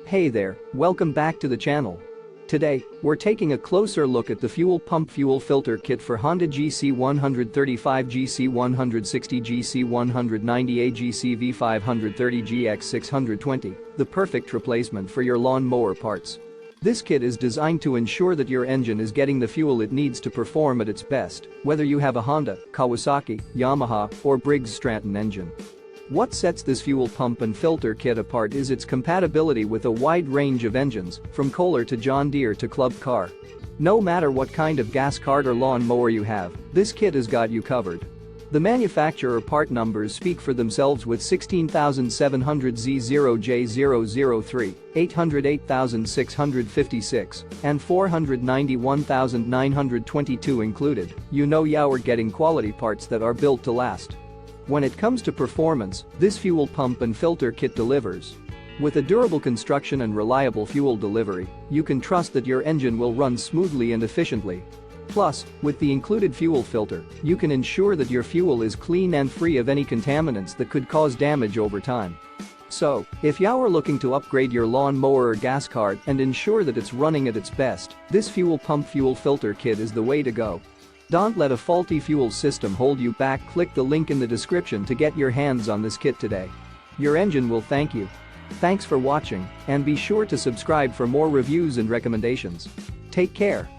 Hey there, welcome back to the channel. Today, we're taking a closer look at the fuel pump fuel filter kit for Honda GC135 GC160 GC190A GCV530 GX620, the perfect replacement for your lawn mower parts. This kit is designed to ensure that your engine is getting the fuel it needs to perform at its best, whether you have a Honda, Kawasaki, Yamaha, or Briggs Stratton engine. What sets this fuel pump and filter kit apart is its compatibility with a wide range of engines, from Kohler to John Deere to Club Car. No matter what kind of gas cart or lawn mower you have, this kit has got you covered. The manufacturer part numbers speak for themselves with 16700 Z0J003, 808656, and 491922 included. You know you're getting quality parts that are built to last. When it comes to performance, this fuel pump and filter kit delivers. With a durable construction and reliable fuel delivery, you can trust that your engine will run smoothly and efficiently. Plus, with the included fuel filter, you can ensure that your fuel is clean and free of any contaminants that could cause damage over time. So, if you're looking to upgrade your lawn mower or gas cart and ensure that it's running at its best, this fuel pump fuel filter kit is the way to go. Don't let a faulty fuel system hold you back. Click the link in the description to get your hands on this kit today. Your engine will thank you. Thanks for watching, and be sure to subscribe for more reviews and recommendations. Take care.